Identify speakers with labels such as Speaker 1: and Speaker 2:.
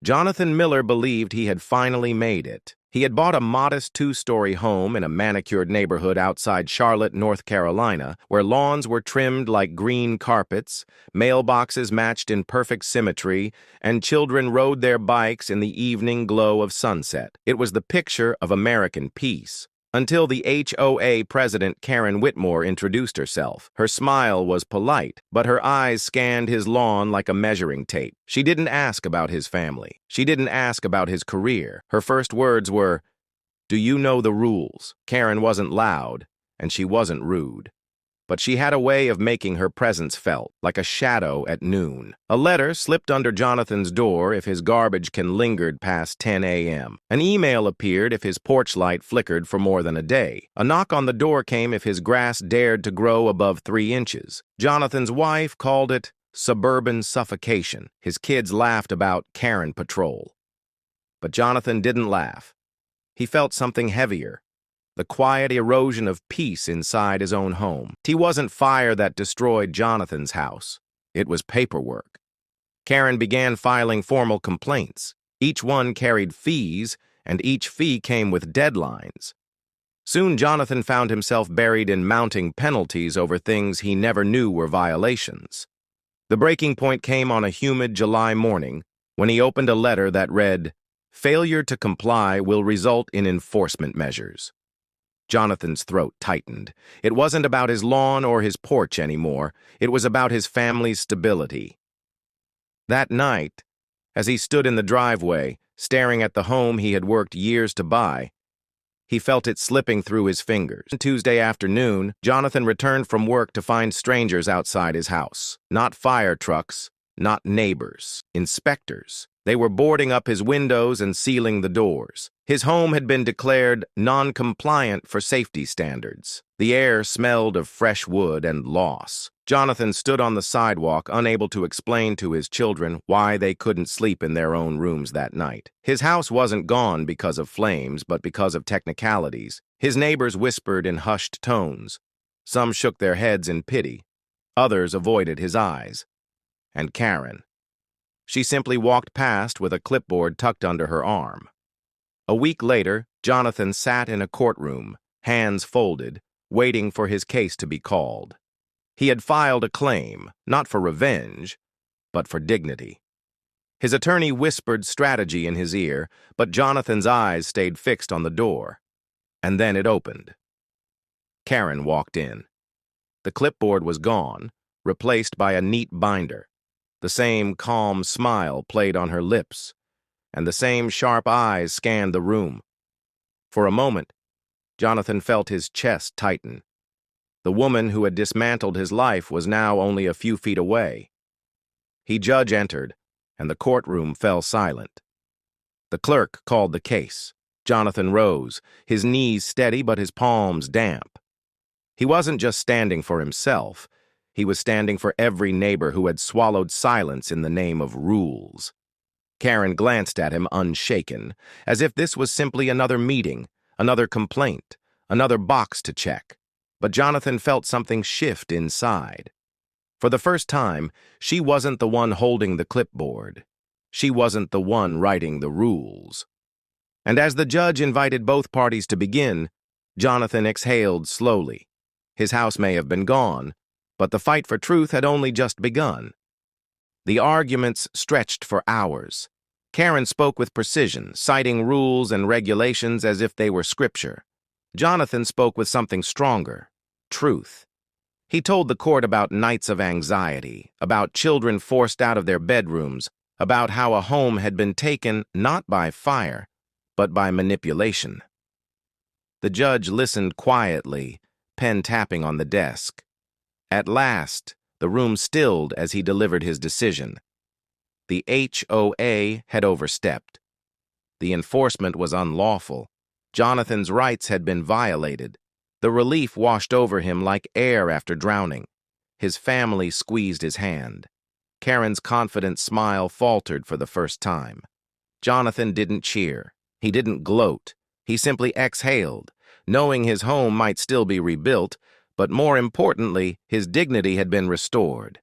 Speaker 1: Jonathan Miller believed he had finally made it. He had bought a modest two-story home in a manicured neighborhood outside Charlotte, North Carolina, where lawns were trimmed like green carpets, mailboxes matched in perfect symmetry, and children rode their bikes in the evening glow of sunset. It was the picture of American peace. Until the HOA president Karen Whitmore introduced herself. Her smile was polite, but her eyes scanned his lawn like a measuring tape. She didn't ask about his family. She didn't ask about his career. Her first words were, "Do you know the rules?" Karen wasn't loud, and she wasn't rude. But she had a way of making her presence felt, like a shadow at noon. A letter slipped under Jonathan's door if his garbage can lingered past 10 a.m. An email appeared if his porch light flickered for more than a day. A knock on the door came if his grass dared to grow above 3 inches. Jonathan's wife called it suburban suffocation. His kids laughed about Karen Patrol. But Jonathan didn't laugh. He felt something heavier. The quiet erosion of peace inside his own home. It wasn't fire that destroyed Jonathan's house. It was paperwork. Karen began filing formal complaints. Each one carried fees, and each fee came with deadlines. Soon Jonathan found himself buried in mounting penalties over things he never knew were violations. The breaking point came on a humid July morning when he opened a letter that read, "Failure to comply will result in enforcement measures." Jonathan's throat tightened. It wasn't about his lawn or his porch anymore. It was about his family's stability. That night, as he stood in the driveway, staring at the home he had worked years to buy, he felt it slipping through his fingers. Tuesday afternoon, Jonathan returned from work to find strangers outside his house. Not fire trucks, not neighbors, inspectors. They were boarding up his windows and sealing the doors. His home had been declared non-compliant for safety standards. The air smelled of fresh wood and loss. Jonathan stood on the sidewalk, unable to explain to his children why they couldn't sleep in their own rooms that night. His house wasn't gone because of flames, but because of technicalities. His neighbors whispered in hushed tones. Some shook their heads in pity. Others avoided his eyes. And Karen. She simply walked past with a clipboard tucked under her arm. A week later, Jonathan sat in a courtroom, hands folded, waiting for his case to be called. He had filed a claim, not for revenge, but for dignity. His attorney whispered strategy in his ear, but Jonathan's eyes stayed fixed on the door. And then it opened. Karen walked in. The clipboard was gone, replaced by a neat binder. The same calm smile played on her lips, and the same sharp eyes scanned the room. For a moment, Jonathan felt his chest tighten. The woman who had dismantled his life was now only a few feet away. The judge entered, and the courtroom fell silent. The clerk called the case. Jonathan rose, his knees steady but his palms damp. He wasn't just standing for himself. He was standing for every neighbor who had swallowed silence in the name of rules. Karen glanced at him unshaken, as if this was simply another meeting, another complaint, another box to check. But Jonathan felt something shift inside. For the first time, she wasn't the one holding the clipboard. She wasn't the one writing the rules. And as the judge invited both parties to begin, Jonathan exhaled slowly. His house may have been gone, but the fight for truth had only just begun. The arguments stretched for hours. Karen spoke with precision, citing rules and regulations as if they were scripture. Jonathan spoke with something stronger, truth. He told the court about nights of anxiety, about children forced out of their bedrooms, about how a home had been taken not by fire, but by manipulation. The judge listened quietly, pen tapping on the desk. At last, the room stilled as he delivered his decision. The HOA had overstepped. The enforcement was unlawful. Jonathan's rights had been violated. The relief washed over him like air after drowning. His family squeezed his hand. Karen's confident smile faltered for the first time. Jonathan didn't cheer. He didn't gloat. He simply exhaled, knowing his home might still be rebuilt, but more importantly, his dignity had been restored.